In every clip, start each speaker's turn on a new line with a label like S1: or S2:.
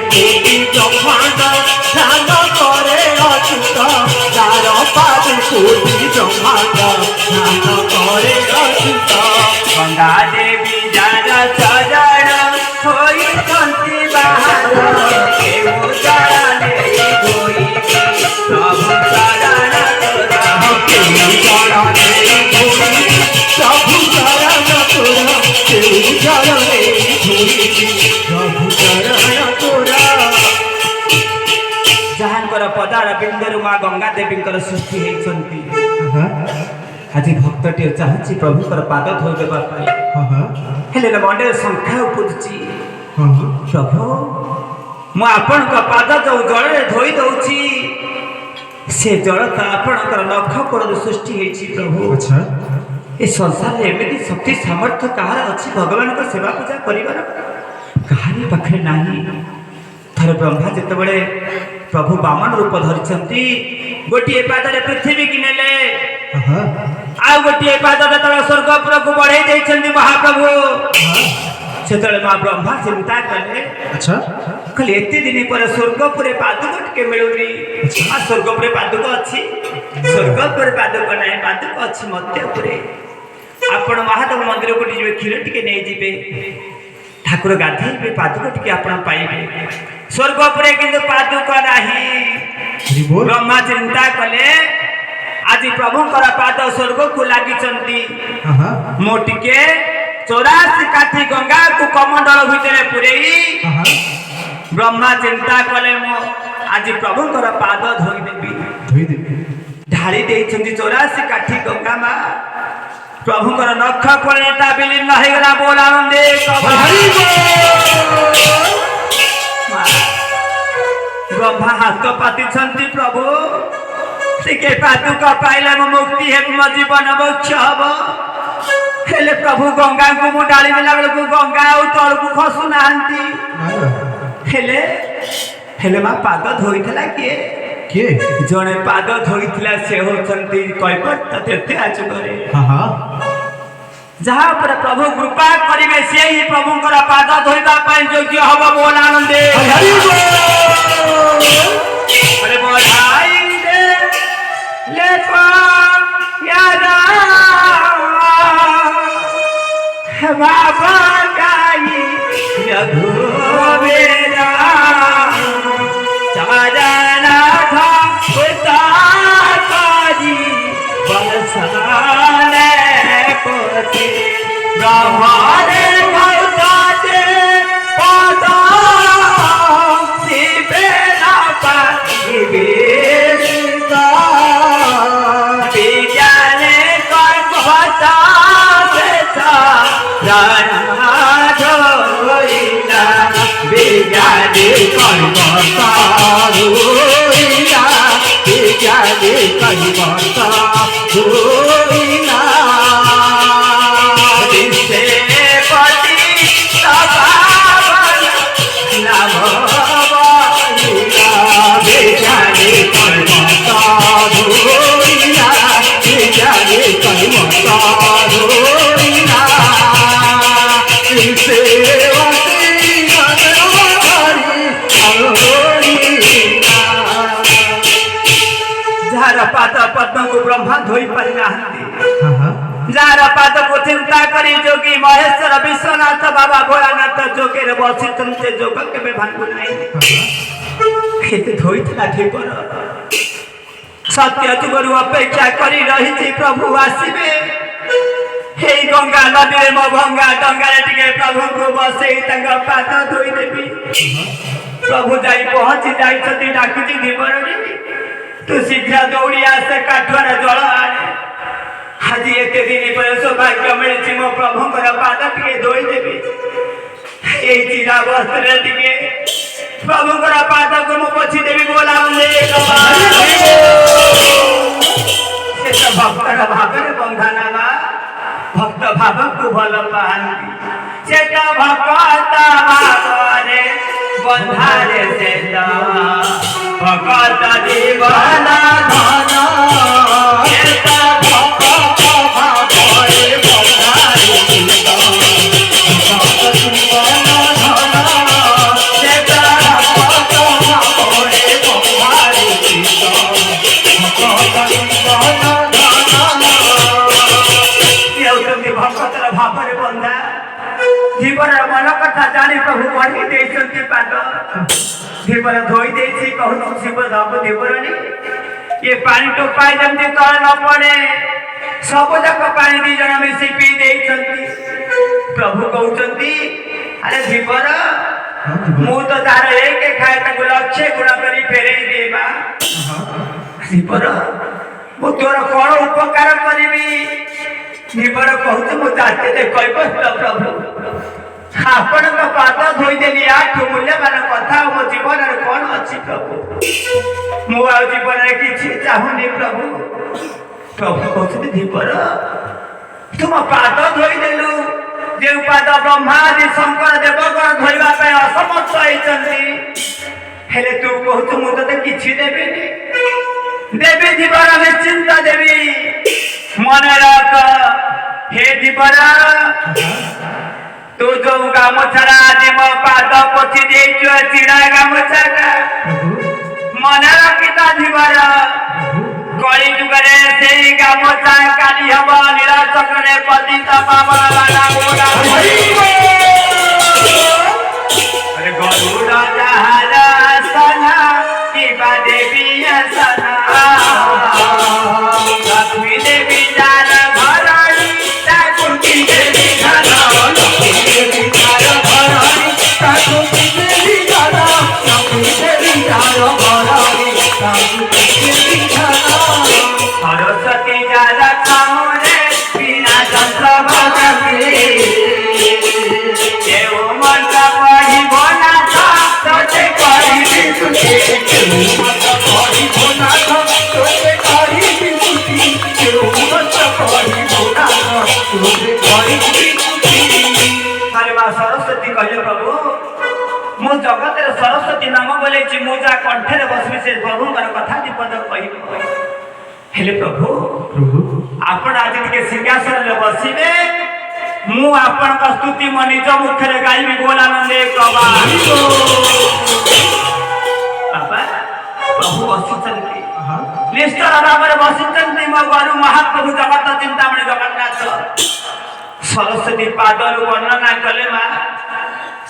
S1: कोटि ब्रह्मांड ध्यान करे अच्युत जार पादे कोटि ब्रह्मांड ध्यान करे अच्युत गंगा देवी जार चरण होई कंति बाहर केहू चरणे होई प्रभु चरण तोरा केहू चरणे होई प्रभु चरण तोरा केहू चरणे होई प्रभु चरण तोरा जहांकर पदार बिंदु माँ गंगा देवी सृष्टि होती आज भक्तटे चाहूँ प्रभुकर पाद धोई देवाई मंडे संख्या उपजुची प्रभु मु आपण पाद जो जल धोई दौची से जल तो आपणकर नख कोड़ सृष्टि होती प्रभु ये संसार में एमती शक्ति सामर्थ्य कहार अच्छी भगवान को सेवा पूजा कर कहानी पाखे नहीं थरे ब्रह्मा जिते प्रभु बामन रूप धरी गोटे पादे पृथ्वी कि नेले आ गोटे पाद स्वर्गपुर को बढ़े महाप्रभु से माँ ब्रह्मा चिंता कले कहले एत दिन पर स्वर्गपुर पादुक टे मिलूनी आ स्वर्गपुर पादुक अच्छी स्वर्गपुर पादुक ना पादुक अच्छी मध्यपुरे आपण महादेव मंदिर को जी क्षीर टे नहीं जी ठाकुर गाधे पादुक टे आप पाइबे स्वर्गपुरे किंतु पादुक नहीं ब्रह्मा चिंता कले आज प्रभुंकर पाद स्वर्ग को लगी मो टिके 84 काठी गंगा को कमंडल भितर पुरे ब्रह्मा चिंता कले मो आज प्रभुंकर पाद धोईदेवी ढाली 84 काठी गंगा माँ प्रभुंकर नख परिणता विलीन होगला बोल आनंदे ब्रह्मा हाथ पाति प्रभु टिके पादुक पाइले मो मुक्ति हे मो जीवन मोक्ष हम हेले प्रभु गंगा को मु डाली देला बेल को गंगा और तल को खसु नांती हेले मा पाद धोईथला के जने पाद धोईथला से होचंती कैपट तीर्थ आचु करे जहाँ पर प्रभु कृपा करिवे से ही प्रभुंकर पाद धोइबा पई योग्य हब बोल आनंदे अरे बधाई दे ले पा यादा बाबा गाई रघुवीरा चाजना था उतारी बरसाने पोते ब्रह्माने भौताते पादा शिवेना पाइबे विज्ञाने कर्मता धोइला विज्ञानी कर्मता धोइला विज्ञानी कर्मता धोइला दिसे पति सपावन नाम बोलिला विज्ञानी कर्मता धोइला विज्ञानी कर्मता धोइला जार पाद पद्म को ब्रह्मा धोई पारि जार पाद को चिंता करी जोगी महेश्वर विश्वनाथ बाबा भोलानाथ जोगे बसितंते जोग के भांगु नहीं धोई ठीक सत्य जुगरु अपेक्षा करी रही प्रभु आसबे हे गंगा नदी मो भंगा डंगारे टिके प्रभु को बसई पाद धोई देवी प्रभु जाई पहुंची जाई डाकी दीपरणी तू शीघ्र दौड़ी आसे काठुआर जल आने आज एत दिन पर सौभाग्य मिली मो प्रभु पाद टे धोई देवी ये चिरा वस्त्र टे प्रभु पाद को मु पोछि देवी बोला भक्तर भाव बंधना भक्त भाव को भल पाती से भक्त भावे बंधारे से भगत जीवन धन भक्त प्रभु बढ़ी देइछन्ति पाद धीपर धोई देछि कहु शिव धब धीपरनी ये पानी टोपाई जमती तल न पड़े सब जाक पानी दी जन मिसी पी देइछन्ति प्रभु कहउछन्ति अरे धीपर मु तो तार एक खाए ताको लक्ष्य गुणा करी फेरे देबा धीपर मु तोर कोन उपकार करिबी धीपर कहउछ मु जाते दे कहब प्रभु आपण का पाद धोई देली आठ मूल्यवान कथा मो जीवन रे कोन अछि प्रभु मु आ जीवन रे किछि चाहुनी प्रभु प्रभु कहउछ धीपर तुम पाद धोई देलु जे पाद ब्रह्मा आदि शंकर देवगण धोइबा पे असमर्थ होइछन्ति हेले तू कहउछ मु तते किछि देबेनी देवी जीवन निश्चिंत देवी मन रख हे जीवन तू जो गामछारा आदि मो पाद पछि देइछु चिड़ा गामछाटा मन रखिता जीवन कली जुगरे सेई गामछा काली हब नीला चक्रे पतित पावन बाला गोला अरे गरुड़ जहाज सना की देवी सना लक्ष्मी देवी जार घरणी ताकुंती देवी घर लक्ष्मी देवी जार घरणी ताकुंती देवी घर लक्ष्मी देवी जार घरणी ताकुंती देवी घर सरस्वती जार कामरे बिना तंत्र भगवे देव मंत्र पढ़िब ना तोते करिबि तुझे देव मंत्र पढ़िब ना तोते करिबि तुझे देव मंत्र पढ़िब ना तोते करिबि तुझे अरे मां सरस्वती कहले प्रभु मु जगत रे सरस्वती नाम बोले छी मु जा कंठे रे बसबी से प्रभु कर कथा दीपद कहिब हेले प्रभु आपण आज के सिंहासन रे बसिबे मु आपण का स्तुति म निज मुख रे गाइबी बोलानंदे प्रभा बाबा प्रभु बसिचंती निष्ठा नाम रे बसिचंती म गुरु महाप्रभु जगत चिंतामणि जगन्नाथ सरस्वती पादर वर्णना कले मा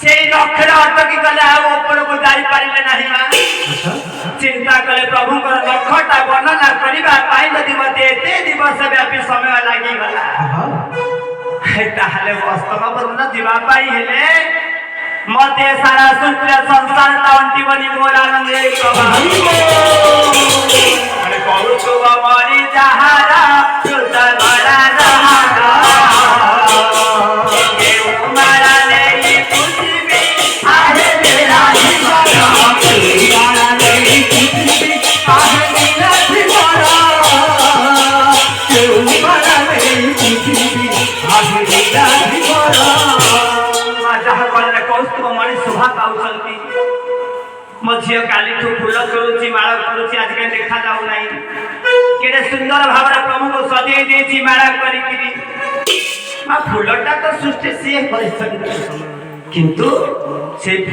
S1: सेई लक्ष्य अटकी गले आ ऊपर को जाई पारिले नाही मा चिंता कले प्रभु कर लक्ष्यटा वर्णना करिबा पाई जदि मते एते दिवस व्यापी समय लागि गला ताहले वास्तव बदन जीवा पाई हेले मते सारा सूत्र संसार टांटी बनी बोलानंदे प्रभा अरे कहू तो मरी जहारा सुत भरा रहागा के उमारा नहीं पृथ्वी आहे मेरा जीवन उमारा नहीं पृथ्वी आहे मेरा जीवन के उमारा नहीं पृथ्वी आहे मेरा जीवन जहा कहले कौस्तुभ मणि शोभा पाउछंती मो झियो काली ठु फूल तोड़ुची माला करूची आज के देखा जाऊ नाही केडे सुंदर भाବରେ प्रभु को सजेई देची माला करी किरी मा फूलटा तो सृष्टि से परिसंत किंतु से